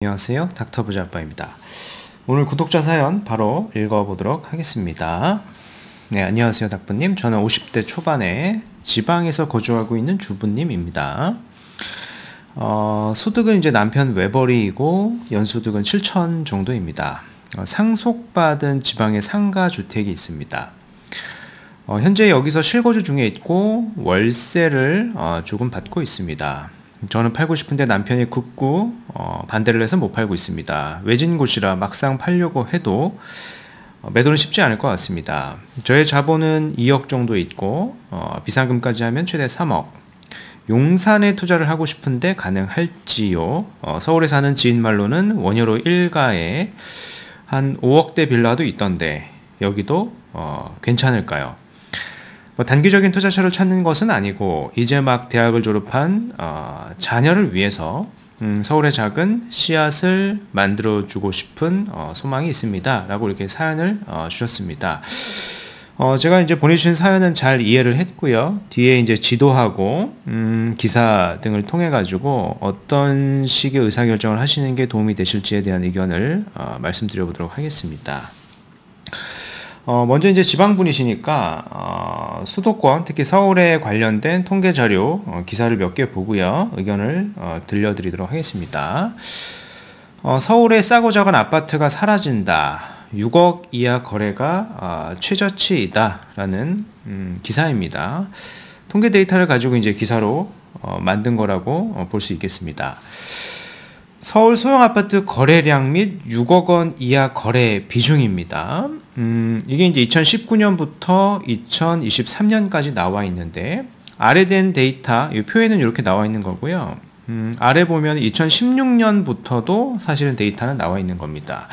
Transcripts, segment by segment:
안녕하세요. 닥터부자아빠입니다. 오늘 구독자 사연 바로 읽어보도록 하겠습니다. 네, 안녕하세요 닥부님. 저는 50대 초반에 지방에서 거주하고 있는 주부님입니다. 소득은 이제 남편 외벌이이고 연소득은 7천 정도입니다. 상속받은 지방에 상가주택이 있습니다. 현재 여기서 실거주 중에 있고 월세를 조금 받고 있습니다. 저는 팔고 싶은데 남편이 극구 반대를 해서 못 팔고 있습니다. 외진 곳이라 막상 팔려고 해도 매도는 쉽지 않을 것 같습니다. 저의 자본은 2억 정도 있고 비상금까지 하면 최대 3억. 용산에 투자를 하고 싶은데 가능할지요? 서울에 사는 지인 말로는 원효로 1가에 한 5억대 빌라도 있던데 여기도 괜찮을까요? 단기적인 투자처를 찾는 것은 아니고 이제 막 대학을 졸업한 자녀를 위해서 서울의 작은 씨앗을 만들어주고 싶은 소망이 있습니다. 라고 이렇게 사연을 주셨습니다. 제가 이제 보내주신 사연은 잘 이해를 했고요. 뒤에 이제 지도하고 기사 등을 통해 가지고 어떤 식의 의사결정을 하시는 게 도움이 되실지에 대한 의견을 말씀드려 보도록 하겠습니다. 먼저 이제 지방분이시니까 수도권, 특히 서울에 관련된 통계 자료 기사를 몇 개 보고요. 의견을 들려드리도록 하겠습니다. 서울의 싸고 작은 아파트가 사라진다. 6억 이하 거래가 최저치이다. 라는 기사입니다. 통계 데이터를 가지고 이제 기사로 만든 거라고 볼 수 있겠습니다. 서울 소형 아파트 거래량 및 6억 원 이하 거래 비중입니다. 이게 이제 2019년부터 2023년까지 나와 있는데, 아래 된 데이터, 이 표에는 이렇게 나와 있는 거고요. 아래 보면 2016년부터도 사실은 데이터는 나와 있는 겁니다.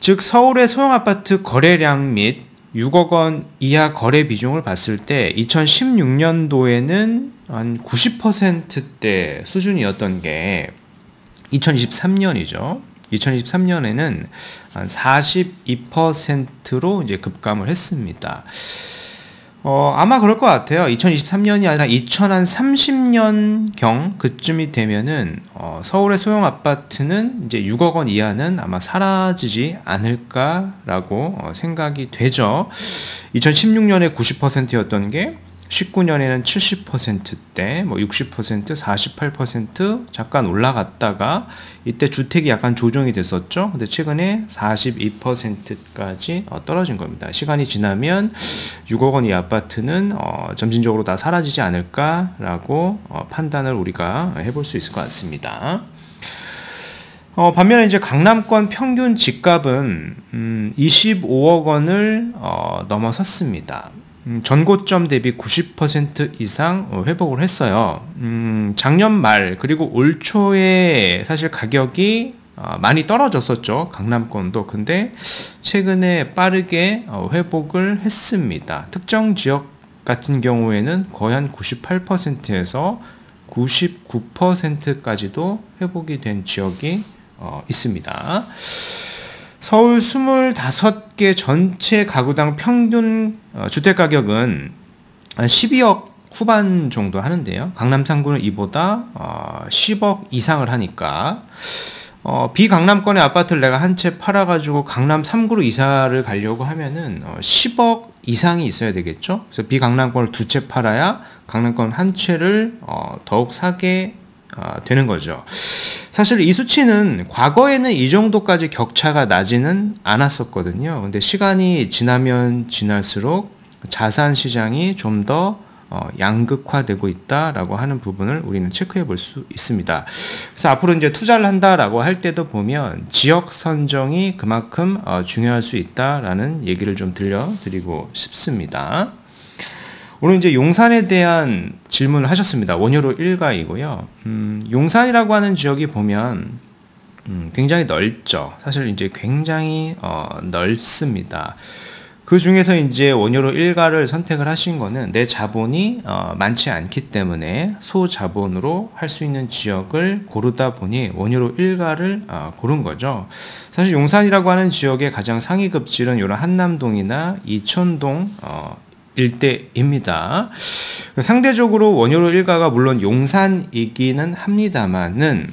즉, 서울의 소형 아파트 거래량 및 6억 원 이하 거래 비중을 봤을 때 2016년도에는 한 90%대 수준이었던 게 2023년이죠. 2023년에는 한 42%로 이제 급감을 했습니다. 아마 그럴 것 같아요. 2023년이 아니라 2030년경 그쯤이 되면은 서울의 소형 아파트는 이제 6억 원 이하는 아마 사라지지 않을까라고 생각이 되죠. 2016년에 90%였던 게 19년에는 70%대, 60%, 48% 잠깐 올라갔다가 이때 주택이 약간 조정이 됐었죠. 근데 최근에 42%까지 떨어진 겁니다. 시간이 지나면 6억 원 이 아파트는 점진적으로 다 사라지지 않을까라고 판단을 우리가 해볼 수 있을 것 같습니다. 반면에 이제 강남권 평균 집값은 25억 원을 넘어섰습니다. 전고점 대비 90% 이상 회복을 했어요. 작년 말 그리고 올 초에 사실 가격이 많이 떨어졌었죠. 강남권도. 근데 최근에 빠르게 회복을 했습니다. 특정 지역 같은 경우에는 거의 한 98%에서 99%까지도 회복이 된 지역이 있습니다. 서울 25개 전체 가구당 평균 주택가격은 한 12억 후반 정도 하는데요. 강남 3구는 이보다 10억 이상을 하니까 비강남권의 아파트를 내가 한 채 팔아가지고 강남 3구로 이사를 가려고 하면은 10억 이상이 있어야 되겠죠. 그래서 비강남권을 2채 팔아야 강남권 한 채를 더욱 사게 되는 거죠. 사실 이 수치는 과거에는 이 정도까지 격차가 나지는 않았었거든요. 근데 시간이 지나면 지날수록 자산 시장이 좀 더 양극화되고 있다라고 하는 부분을 우리는 체크해 볼 수 있습니다. 그래서 앞으로 이제 투자를 한다라고 할 때도 보면 지역 선정이 그만큼 중요할 수 있다라는 얘기를 좀 들려드리고 싶습니다. 오늘 이제 용산에 대한 질문을 하셨습니다. 원효로 1가이고요. 용산이라고 하는 지역이 보면 굉장히 넓죠. 사실 이제 굉장히 넓습니다. 그 중에서 이제 원효로 1가를 선택을 하신 거는 내 자본이 많지 않기 때문에 소자본으로 할 수 있는 지역을 고르다 보니 원효로 1가를 고른 거죠. 사실 용산이라고 하는 지역의 가장 상위 급질은 이런 한남동이나 이촌동 일대입니다. 상대적으로 원효로 일가가 물론 용산이기는 합니다만은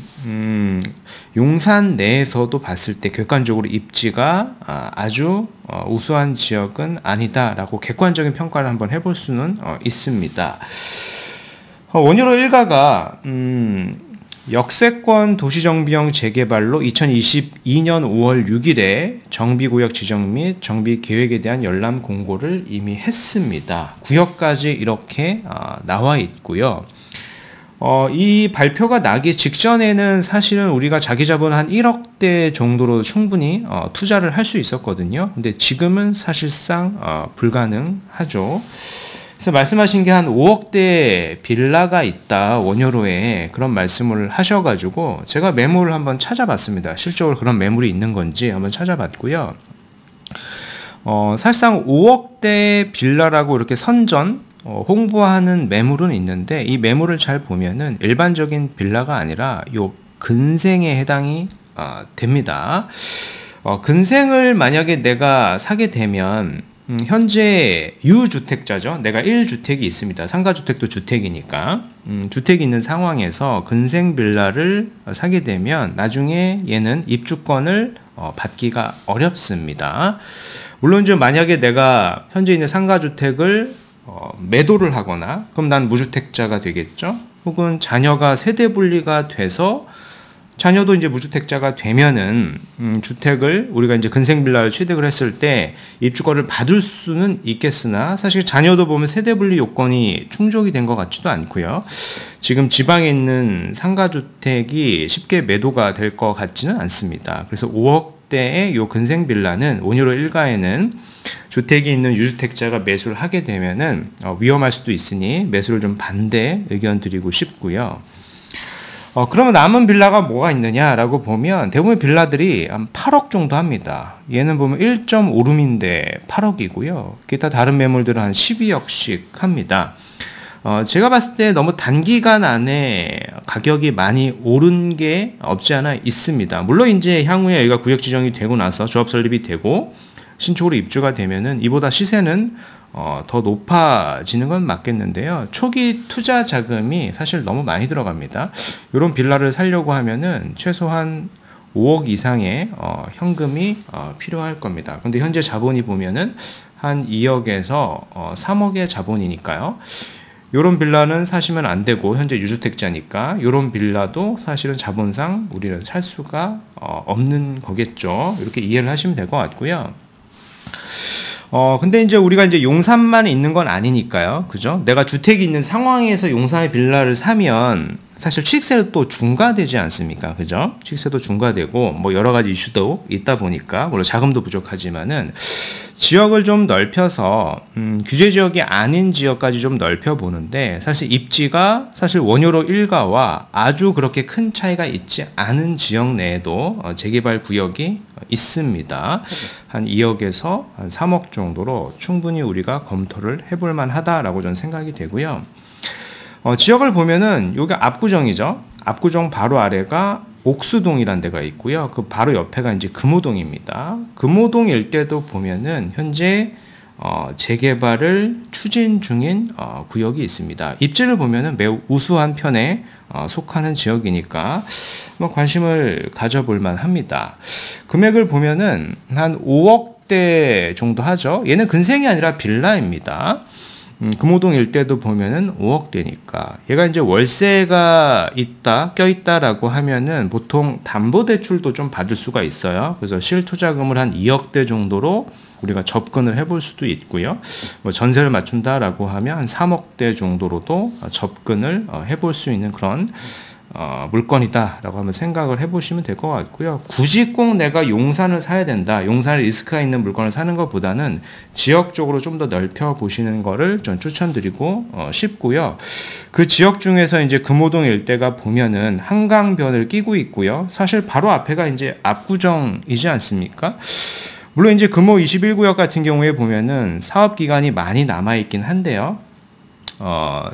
용산 내에서도 봤을 때 객관적으로 입지가 아주 우수한 지역은 아니다라고 객관적인 평가를 한번 해볼 수는 있습니다. 원효로 일가가 역세권 도시정비형 재개발로 2022년 5월 6일에 정비구역 지정 및 정비계획에 대한 열람 공고를 이미 했습니다. 구역까지 이렇게 나와 있고요. 이 발표가 나기 직전에는 사실은 우리가 자기자본 한 1억대 정도로 충분히 투자를 할 수 있었거든요. 근데 지금은 사실상 불가능하죠. 그래서 말씀하신 게 한 5억대 빌라가 있다 원효로에 그런 말씀을 하셔가지고 제가 매물을 한번 찾아봤습니다. 실적으로 그런 매물이 있는 건지 한번 찾아봤고요. 사실상 5억대 빌라라고 이렇게 선전 홍보하는 매물은 있는데 이 매물을 잘 보면은 일반적인 빌라가 아니라 요 근생에 해당이 됩니다. 근생을 만약에 내가 사게 되면 현재 유주택자죠. 내가 1주택이 있습니다. 상가주택도 주택이니까 주택이 있는 상황에서 근생 빌라를 사게 되면 나중에 얘는 입주권을 받기가 어렵습니다. 물론 좀 만약에 내가 현재 있는 상가주택을 매도를 하거나 그럼 난 무주택자가 되겠죠. 혹은 자녀가 세대 분리가 돼서 자녀도 이제 무주택자가 되면은 주택을 우리가 이제 근생빌라를 취득을 했을 때 입주권을 받을 수는 있겠으나 사실 자녀도 보면 세대 분리 요건이 충족이 된 것 같지도 않고요. 지금 지방에 있는 상가주택이 쉽게 매도가 될 것 같지는 않습니다. 그래서 5억대의 요 근생빌라는 원효로 일가에는 주택이 있는 유주택자가 매수를 하게 되면은 위험할 수도 있으니 매수를 좀 반대 의견 드리고 싶고요. 그러면 남은 빌라가 뭐가 있느냐라고 보면 대부분 빌라들이 한 8억 정도 합니다. 얘는 보면 1.5룸인데 8억이고요. 기타 다른 매물들은 한 12억씩 합니다. 제가 봤을 때 너무 단기간 안에 가격이 많이 오른 게 없지 않아 있습니다. 물론 이제 향후에 여기가 구역 지정이 되고 나서 조합 설립이 되고 신축으로 입주가 되면은 이보다 시세는 더 높아지는 건 맞겠는데요. 초기 투자 자금이 사실 너무 많이 들어갑니다. 이런 빌라를 사려고 하면은 최소한 5억 이상의 현금이 필요할 겁니다. 근데 현재 자본이 보면은 한 2억에서 3억의 자본이니까요. 요런 빌라는 사시면 안 되고 현재 유주택자니까 요런 빌라도 사실은 자본상 우리는 살 수가 없는 거겠죠. 이렇게 이해를 하시면 될 것 같고요. 근데 이제 우리가 이제 용산만 있는 건 아니니까요. 그죠? 내가 주택이 있는 상황에서 용산의 빌라를 사면 사실 취득세도 또 중과되지 않습니까? 그죠? 취득세도 중과되고 뭐 여러 가지 이슈도 있다 보니까 물론 자금도 부족하지만은 지역을 좀 넓혀서 규제 지역이 아닌 지역까지 좀 넓혀 보는데 사실 입지가 사실 원효로 일가와 아주 그렇게 큰 차이가 있지 않은 지역 내에도 재개발 구역이 있습니다. 한 2억에서 한 3억 정도로 충분히 우리가 검토를 해볼 만하다라고 저는 생각이 되고요. 지역을 보면은 여기 압구정이죠. 압구정 바로 아래가 옥수동이라는 데가 있고요. 그 바로 옆에가 이제 금호동입니다. 금호동 일대도 보면은 현재 재개발을 추진 중인 구역이 있습니다. 입지를 보면은 매우 우수한 편에 속하는 지역이니까 뭐 관심을 가져볼 만합니다. 금액을 보면은 한 5억대 정도 하죠. 얘는 근생이 아니라 빌라입니다. 금호동 일대도 보면은 5억대니까 얘가 이제 월세가 있다 껴있다라고 하면은 보통 담보대출도 좀 받을 수가 있어요. 그래서 실투자금을 한 2억대 정도로 우리가 접근을 해볼 수도 있고요. 뭐 전세를 맞춘다라고 하면 한 3억대 정도로도 접근을 해볼 수 있는 그런 물건이다라고 한번 생각을 해보시면 될 것 같고요. 굳이 꼭 내가 용산을 사야 된다, 용산에 리스크가 있는 물건을 사는 것보다는 지역적으로 좀 더 넓혀 보시는 거를 전 추천드리고 싶고요. 그 지역 중에서 이제 금호동 일대가 보면은 한강변을 끼고 있고요. 사실 바로 앞에가 이제 압구정이지 않습니까? 물론 이제 금호 21구역 같은 경우에 보면은 사업 기간이 많이 남아 있긴 한데요.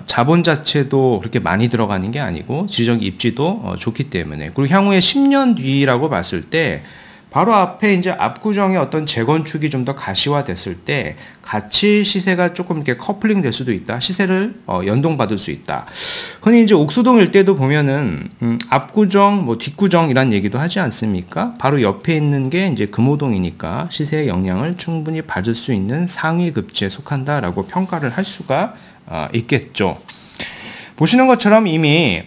자본 자체도 그렇게 많이 들어가는 게 아니고 지적 입지도 좋기 때문에 그리고 향후에 10년 뒤라고 봤을 때 바로 앞에 이제 압구정의 어떤 재건축이 좀 더 가시화됐을 때 같이 시세가 조금 이렇게 커플링 될 수도 있다. 시세를 연동받을 수 있다. 흔히 이제 옥수동 일대도 보면은 압구정, 뭐 뒷구정이란 얘기도 하지 않습니까? 바로 옆에 있는 게 이제 금호동이니까 시세의 영향을 충분히 받을 수 있는 상위 급지에 속한다라고 평가를 할 수가 있겠죠. 보시는 것처럼 이미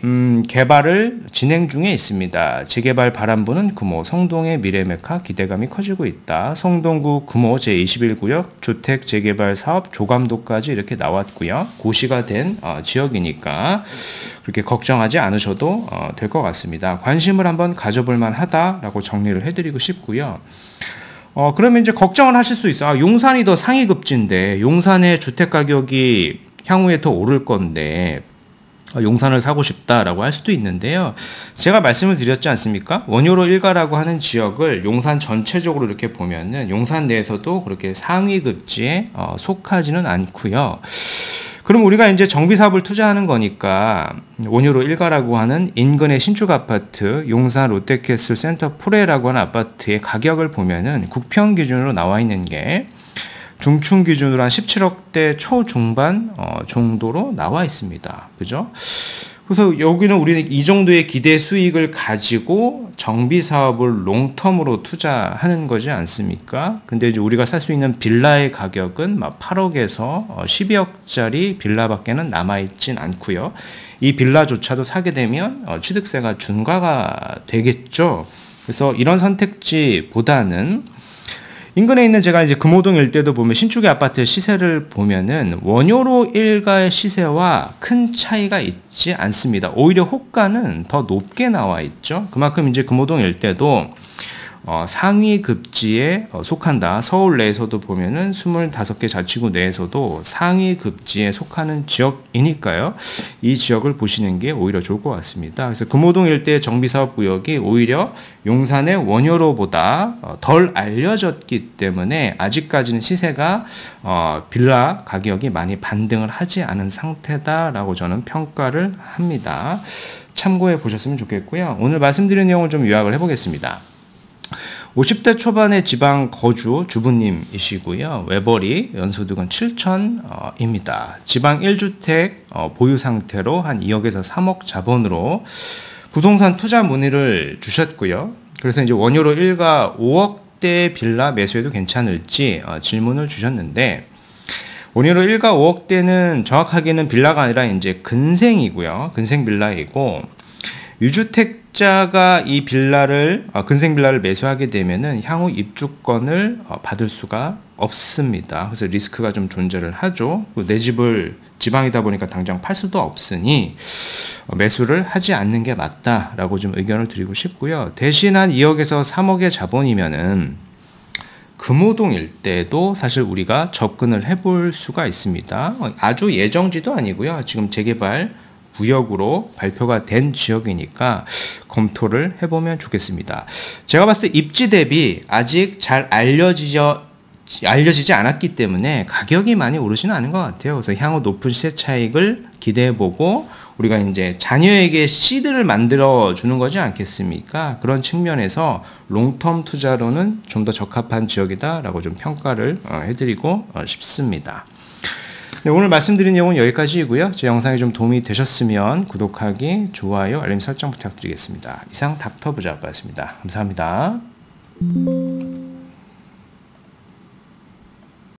개발을 진행 중에 있습니다. 재개발 바람부는 금호, 성동의 미래메카 기대감이 커지고 있다. 성동구 금호 제21구역 주택 재개발 사업 조감도까지 이렇게 나왔고요. 고시가 된 지역이니까 그렇게 걱정하지 않으셔도 될 것 같습니다. 관심을 한번 가져볼 만하다라고 정리를 해드리고 싶고요. 그러면 이제 걱정을 하실 수 있어요. 용산이 더 상위급지인데 용산의 주택 가격이 향후에 더 오를 건데 용산을 사고 싶다라고 할 수도 있는데요. 제가 말씀을 드렸지 않습니까? 원효로 일가라고 하는 지역을 용산 전체적으로 이렇게 보면은 용산 내에서도 그렇게 상위 급지에 속하지는 않고요. 그럼 우리가 이제 정비 사업을 투자하는 거니까 원효로 일가라고 하는 인근의 신축 아파트 용산 롯데캐슬 센터 프레라고 하는 아파트의 가격을 보면은 국평 기준으로 나와 있는 게 중춘 기준으로 한 17억대 초중반 정도로 나와 있습니다. 그죠? 그래서 여기는 우리는 이 정도의 기대 수익을 가지고 정비 사업을 롱텀으로 투자하는 거지 않습니까? 근데 이제 우리가 살 수 있는 빌라의 가격은 막 8억에서 12억짜리 빌라밖에는 남아있진 않고요. 이 빌라조차도 사게 되면 취득세가 준과가 되겠죠. 그래서 이런 선택지보다는 인근에 있는 제가 이제 금호동 일대도 보면 신축의 아파트 시세를 보면은 원효로 일가의 시세와 큰 차이가 있지 않습니다. 오히려 호가는 더 높게 나와 있죠. 그만큼 이제 금호동 일대도 상위 급지에 속한다. 서울 내에서도 보면은 25개 자치구 내에서도 상위 급지에 속하는 지역이니까요. 이 지역을 보시는 게 오히려 좋을 것 같습니다. 그래서 금호동 일대 정비사업구역이 오히려 용산의 원효로보다 덜 알려졌기 때문에 아직까지는 시세가 빌라 가격이 많이 반등을 하지 않은 상태다라고 저는 평가를 합니다. 참고해 보셨으면 좋겠고요. 오늘 말씀드린 내용을 좀 요약을 해보겠습니다. 50대 초반의 지방 거주 주부님이시고요. 외벌이 연소득은 7천입니다. 지방 1주택 보유 상태로 한 2억에서 3억 자본으로 부동산 투자 문의를 주셨고요. 그래서 이제 원효로 1가 5억대 빌라 매수해도 괜찮을지 질문을 주셨는데 원효로 1가 5억대는 정확하게는 빌라가 아니라 이제 근생이고요. 근생 빌라이고 유주택자가 이 빌라를 근생 빌라를 매수하게 되면은 향후 입주권을 받을 수가 없습니다. 그래서 리스크가 좀 존재를 하죠. 내 집을 지방이다 보니까 당장 팔 수도 없으니 매수를 하지 않는 게 맞다라고 좀 의견을 드리고 싶고요. 대신 한 2억에서 3억의 자본이면은 금호동 일대도 사실 우리가 접근을 해볼 수가 있습니다. 아주 예정지도 아니고요. 지금 재개발 구역으로 발표가 된 지역이니까 검토를 해보면 좋겠습니다. 제가 봤을 때 입지 대비 아직 잘 알려지지 않았기 때문에 가격이 많이 오르지는 않은 것 같아요. 그래서 향후 높은 시세 차익을 기대해보고 우리가 이제 자녀에게 시드를 만들어 주는 거지 않겠습니까? 그런 측면에서 롱텀 투자로는 좀 더 적합한 지역이다라고 좀 평가를 해드리고 싶습니다. 네, 오늘 말씀드린 내용은 여기까지이고요. 제 영상이 좀 도움이 되셨으면 구독하기, 좋아요, 알림 설정 부탁드리겠습니다. 이상 닥터부자였습니다. 감사합니다.